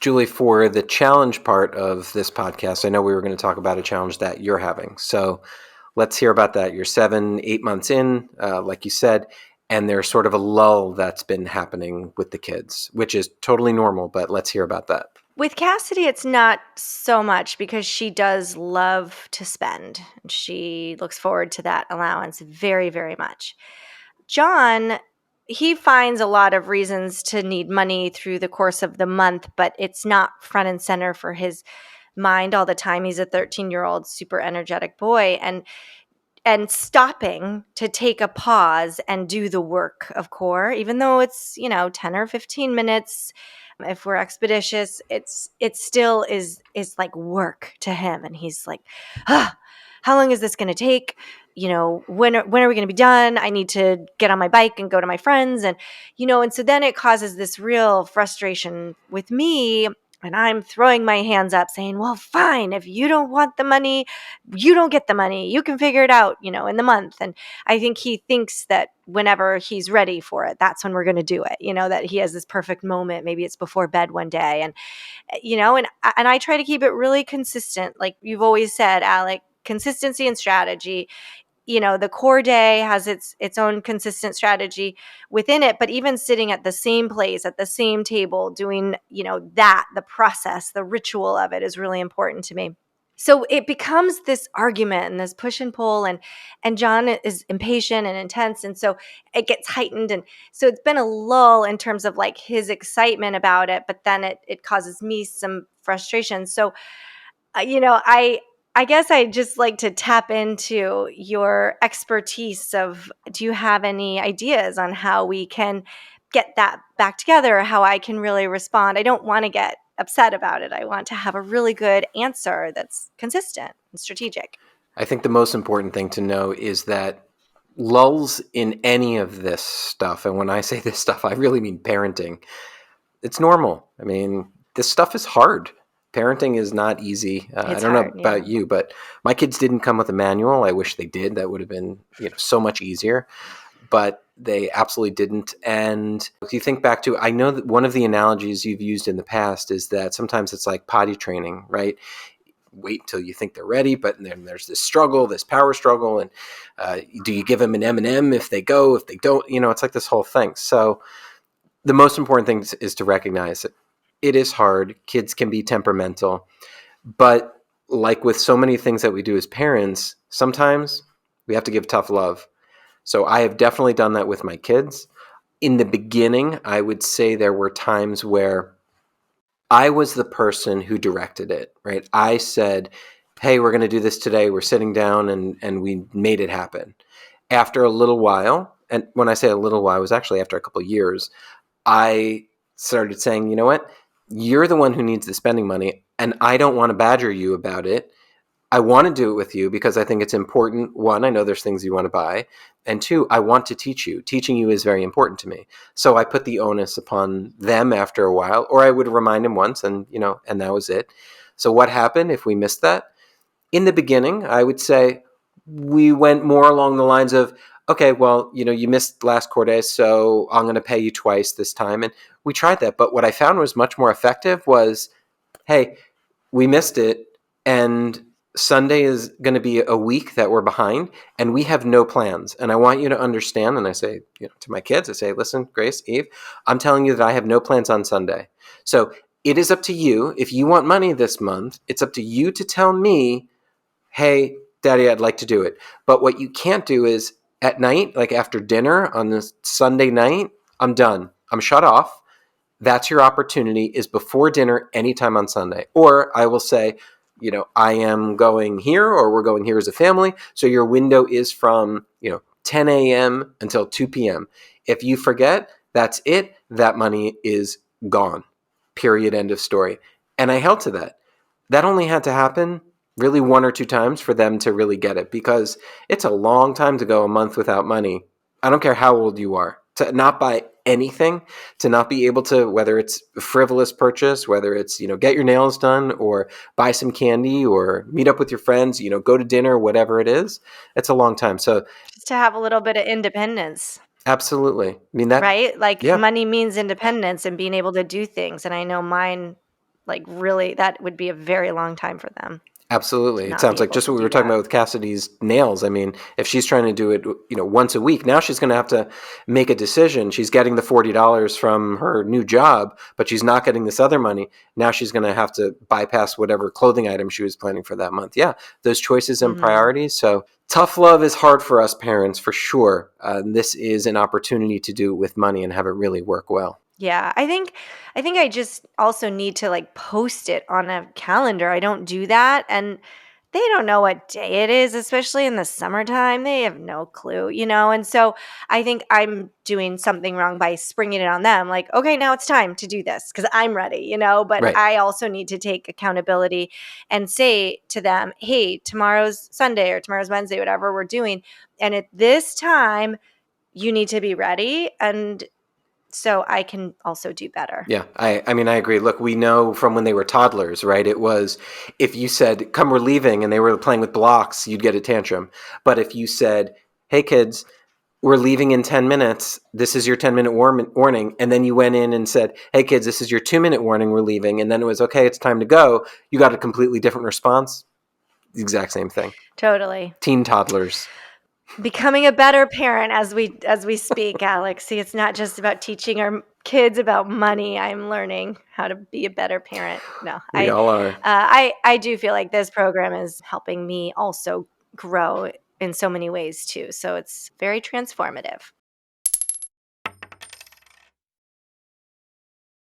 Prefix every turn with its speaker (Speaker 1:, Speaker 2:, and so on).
Speaker 1: Julie, for the challenge part of this podcast, I know we were going to talk about a challenge that you're having. So let's hear about that. You're 7, 8 months in, like you said, and there's sort of a lull that's been happening with the kids, which is totally normal, but let's hear about that.
Speaker 2: With Cassidy, it's not so much because she does love to spend. She looks forward to that allowance very, very much. John, he finds a lot of reasons to need money through the course of the month, but it's not front and center for his mind all the time. He's a 13-year-old super energetic boy, and stopping to take a pause and do the work of COR, even though it's, 10 or 15 minutes, if we're expeditious, it still is like work to him. And he's like, how long is this going to take? When are we going to be done? I need to get on my bike and go to my friends. And so then it causes this real frustration with me. And I'm throwing my hands up saying, well, fine, if you don't want the money, you don't get the money. You can figure it out, in the month. And I think he thinks that whenever he's ready for it, that's when we're going to do it, that he has this perfect moment. Maybe it's before bed one day. And, and I try to keep it really consistent. Like you've always said, Alec, consistency and strategy. The COR day has its own consistent strategy within it, but even sitting at the same place, at the same table, doing, the process, the ritual of it is really important to me. So it becomes this argument and this push and pull, and John is impatient and intense. And so it gets heightened. And so it's been a lull in terms of like his excitement about it, but then it causes me some frustration. So, I guess I'd just like to tap into your expertise of, do you have any ideas on how we can get that back together, or how I can really respond? I don't want to get upset about it. I want to have a really good answer that's consistent and strategic.
Speaker 1: I think the most important thing to know is that lulls in any of this stuff, and when I say this stuff, I really mean parenting, it's normal. I mean, this stuff is hard. Parenting is not easy. I don't know about you, but my kids didn't come with a manual. I wish they did. That would have been so much easier. But they absolutely didn't. And if you think back to, I know that one of the analogies you've used in the past is that sometimes it's like potty training, right? Wait until you think they're ready, but then there's this struggle, this power struggle. And do you give them an M&M if they go, if they don't? It's like this whole thing. So the most important thing is to recognize that it is hard. Kids can be temperamental. But like with so many things that we do as parents, sometimes we have to give tough love. So I have definitely done that with my kids. In the beginning, I would say there were times where I was the person who directed it, right? I said, hey, we're going to do this today. We're sitting down and we made it happen. After a little while, and when I say a little while, it was actually after a couple of years, I started saying, you know what? You're the one who needs the spending money, and I don't want to badger you about it. I want to do it with you because I think it's important. One, I know there's things you want to buy. And two, I want to teach you. Teaching you is very important to me. So I put the onus upon them after a while, or I would remind them once and that was it. So what happened if we missed that? In the beginning, I would say we went more along the lines of, okay, well, you missed last COR day, so I'm going to pay you twice this time. And we tried that. But what I found was much more effective was, hey, we missed it, and Sunday is going to be a week that we're behind, and we have no plans. And I want you to understand, and I say to my kids, I say, listen, Grace, Eve, I'm telling you that I have no plans on Sunday. So it is up to you. If you want money this month, it's up to you to tell me, hey, Daddy, I'd like to do it. But what you can't do is, at night, like after dinner on this Sunday night, I'm done. I'm shut off. That's your opportunity, is before dinner anytime on Sunday. Or I will say, I am going here, or we're going here as a family. So your window is from, 10 a.m. until 2 p.m. If you forget, that's it. That money is gone. Period. End of story. And I held to that. That only had to happen really one or two times for them to really get it, because it's a long time to go a month without money. I don't care how old you are, to not buy anything, to not be able to, whether it's a frivolous purchase, whether it's, get your nails done or buy some candy or meet up with your friends, go to dinner, whatever it is. It's a long time. So
Speaker 2: just to have a little bit of independence.
Speaker 1: Absolutely. I mean, that,
Speaker 2: right? Like
Speaker 1: yeah.
Speaker 2: Money means independence and being able to do things. And I know mine like really, that would be a very long time for them
Speaker 1: Absolutely.
Speaker 2: to
Speaker 1: It
Speaker 2: not be
Speaker 1: sounds like
Speaker 2: able
Speaker 1: just
Speaker 2: to
Speaker 1: what we
Speaker 2: do
Speaker 1: were talking
Speaker 2: that.
Speaker 1: about with Cassidy's nails. I mean, if she's trying to do it, once a week, now she's going to have to make a decision. She's getting the $40 from her new job, but she's not getting this other money. Now she's going to have to bypass whatever clothing item she was planning for that month. Yeah, those choices and priorities. So tough love is hard for us parents, for sure. This is an opportunity to do it with money and have it really work well.
Speaker 2: Yeah, I think I just also need to like post it on a calendar. I don't do that, and they don't know what day it is, especially in the summertime. They have no clue, And so I think I'm doing something wrong by springing it on them. Like, okay, now it's time to do this because I'm ready. But
Speaker 1: Right.
Speaker 2: I also need to take accountability and say to them, hey, tomorrow's Sunday or tomorrow's Wednesday, whatever we're doing. And at this time, you need to be ready. And so I can also do better.
Speaker 1: Yeah, I mean, I agree. Look, we know from when they were toddlers, right? It was if you said, come, we're leaving, and they were playing with blocks, you'd get a tantrum. But if you said, hey, kids, we're leaving in 10 minutes, this is your 10-minute warning, and then you went in and said, hey, kids, this is your 2-minute warning, we're leaving, and then it was, okay, it's time to go, you got a completely different response. The exact same thing.
Speaker 2: Totally.
Speaker 1: Teen toddlers.
Speaker 2: Becoming a better parent as we speak, Alex. See, it's not just about teaching our kids about money. I'm learning how to be a better parent. No,
Speaker 1: We all are.
Speaker 2: I do feel like this program is helping me also grow in so many ways too. So it's very transformative.